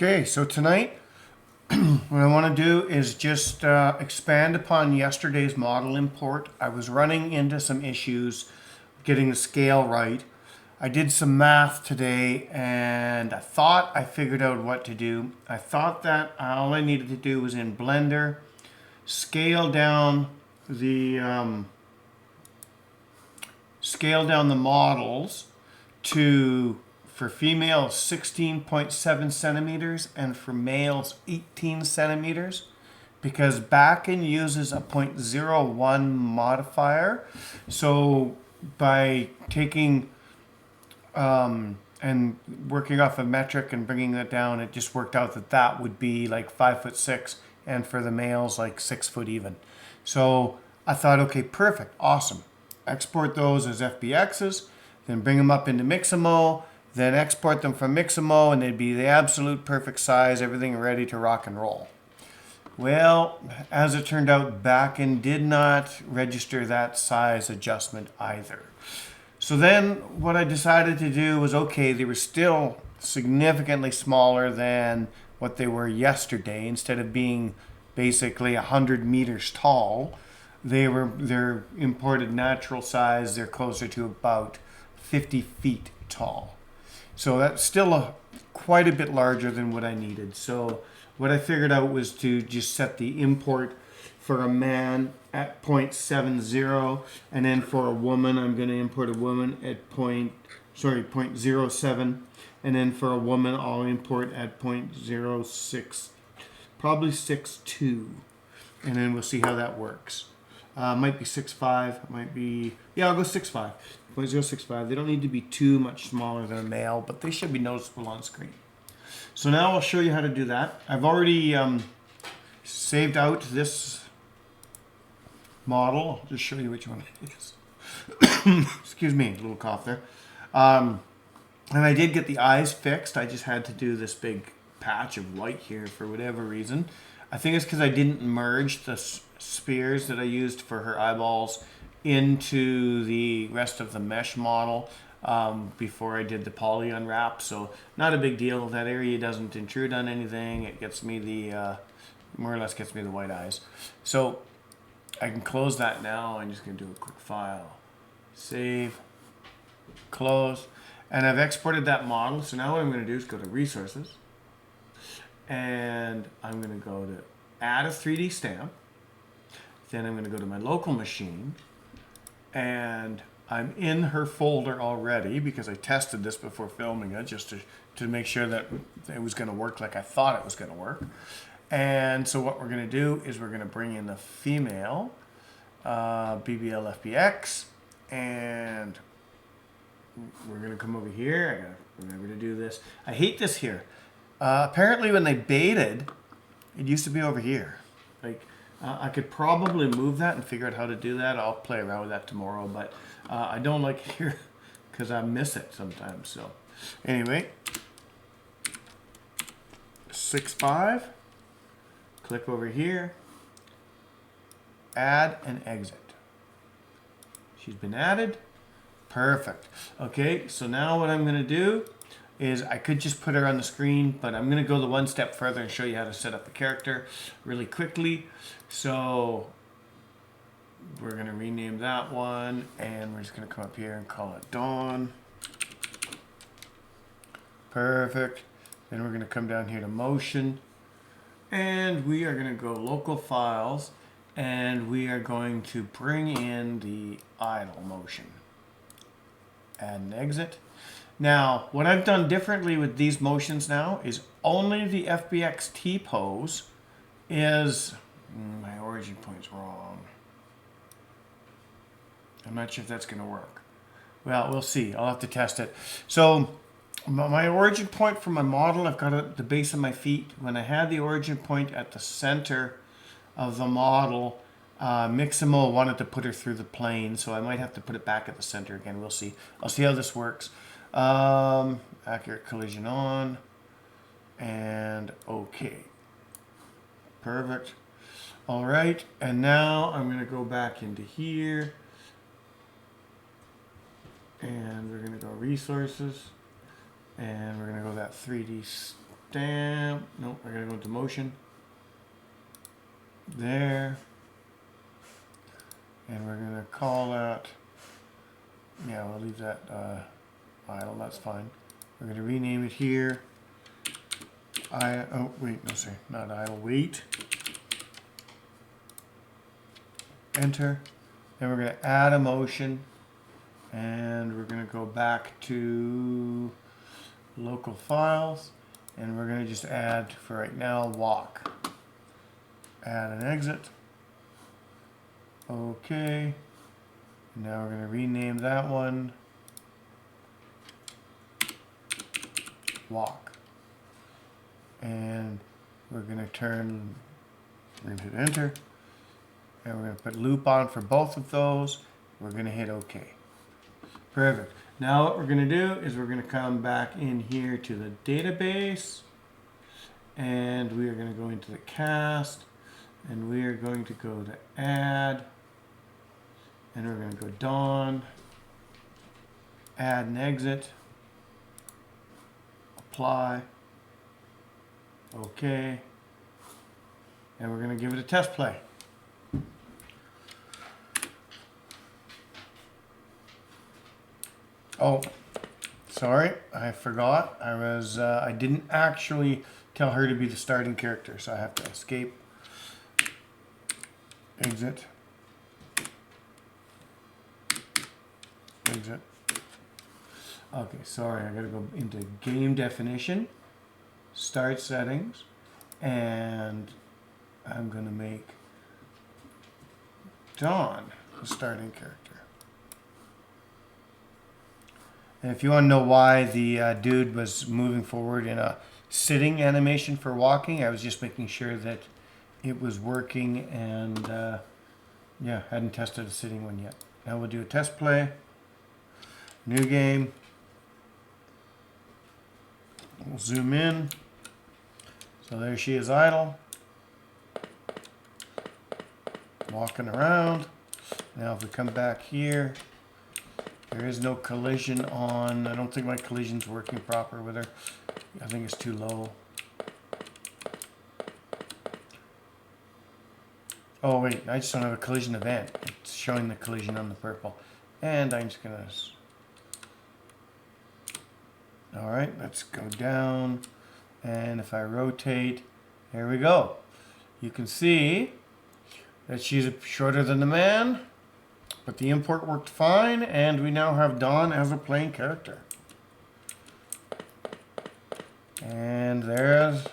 Okay, so tonight what I want to do is just expand upon yesterday's model import. I was running into some issues getting the scale right. I did some math today and I thought I figured out what to do. I thought that all I needed to do was in Blender scale down the models to, for females, 16.7 centimeters and for males 18 centimeters, because BAKIN uses a 0.01 modifier. So by taking and working off a metric and bringing that down, it just worked out that that would be like 5'6", and for the males like 6 foot even. So I thought, okay, perfect, awesome. Export those as FBXs, then bring them up into Mixamo, then export them from Mixamo, and they'd be the absolute perfect size, everything ready to rock and roll. Well, as it turned out, BAKIN did not register that size adjustment either. So then what I decided to do was, okay, they were still significantly smaller than what they were yesterday. Instead of being basically 100 meters tall, their imported natural size, they're closer to about 50 feet tall. So that's still quite a bit larger than what I needed. So what I figured out was to just set the import for a man at 0.70, and then for a woman, I'm going to import a woman at 0.07, and then for a woman, I'll import at 0.06, probably 6.2, and then we'll see how that works. Might be 6.5, might be, yeah, I'll go 6.5, 0.065. They don't need to be too much smaller than a male, but they should be noticeable on screen. So now I'll show you how to do that. I've already saved out this model. I'll just show you which one it is. Excuse me, a little cough there. And I did get the eyes fixed. I just had to do this big patch of white here for whatever reason. I think it's because I didn't merge the spheres that I used for her eyeballs into the rest of the mesh model before I did the poly unwrap. So not a big deal. That area doesn't intrude on anything. It gets me the, more or less gets me the white eyes. So I can close that now. I'm just going to do a quick file. Save. Close. And I've exported that model. So now what I'm going to do is go to Resources. And I'm going to go to Add a 3D stamp. Then I'm going to go to my local machine. And I'm in her folder already because I tested this before filming it just to make sure that it was going to work like I thought it was going to work. And so what we're going to do is we're going to bring in the female BBL FBX, and we're going to come over here. I got to remember to do this. I hate this here. Apparently when they baited, it used to be over here. Like I could probably move that and figure out how to do that. I'll play around with that tomorrow, but I don't like it here because I miss it sometimes. So anyway, 6.5. Click over here, add and exit. She's been added. Perfect. Okay, so now what I'm going to do is I could just put her on the screen, but I'm going to go the one step further and show you how to set up the character really quickly. So we're going to rename that one, and we're just going to come up here and call it Dawn. Perfect. Then we're going to come down here to Motion. And we are going to go local files, and we are going to bring in the idle motion. Add and exit. Now, what I've done differently with these motions now is only the FBX T-pose is, my origin point's wrong. I'm not sure if that's going to work. Well, we'll see. I'll have to test it. So my origin point for my model, I've got it at the base of my feet. When I had the origin point at the center of the model, Mixamo wanted to put her through the plane, so I might have to put it back at the center again. We'll see. I'll see how this works. Accurate collision on, and okay. Perfect. All right, and now I'm going to go back into here, and we're going to go Resources. And we're going to go that 3D stamp. Nope, I gotta go into motion. There. And we're gonna call that, yeah, we'll leave that idle, that's fine. We're gonna rename it here. Oh, wait, no, sorry, not idle, wait. Enter. Then we're gonna add a motion. And we're going to go back to local files, and we're going to just add, for right now, walk. Add an exit. Okay. Now we're going to rename that one walk. And we're going to we're going to hit enter. And we're going to put loop on for both of those. We're going to hit OK. Perfect. Now what we're going to do is we're going to come back in here to the database, and we are going to go into the cast, and we are going to go to add, and we're going to go Dawn, add and exit, apply, OK, and we're going to give it a test play. Oh, sorry, I forgot. I didn't actually tell her to be the starting character, so I have to escape, exit, exit. Okay, sorry, I gotta go into game definition, start settings, and I'm gonna make Dawn the starting character. And if you want to know why the dude was moving forward in a sitting animation for walking, I was just making sure that it was working, and yeah, hadn't tested a sitting one yet. Now we'll do a test play, new game. We'll zoom in. So there she is idle, walking around. Now if we come back here, there is no collision on. I don't think my collision's working proper with her. I think it's too low. Oh wait, I just don't have a collision event. It's showing the collision on the purple. And I'm just gonna... Alright, let's go down. And if I rotate, there we go. You can see that she's shorter than the man. But the import worked fine, and we now have Dawn as a playing character. And there's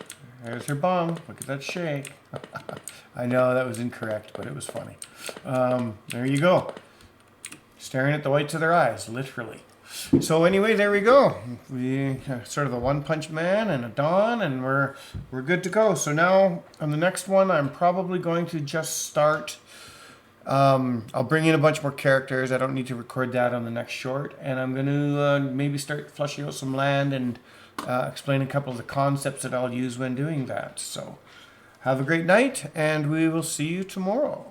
her bum. Look at that shake. I know that was incorrect, but it was funny. There you go. Staring at the whites of their eyes, literally. So anyway, there we go. We sort of a one-punch man and a Dawn, and we're good to go. So now on the next one, I'm probably going to just start... I'll bring in a bunch more characters. I don't need to record that on the next short. And I'm going to maybe start fleshing out some land and explain a couple of the concepts that I'll use when doing that. So have a great night, and we will see you tomorrow.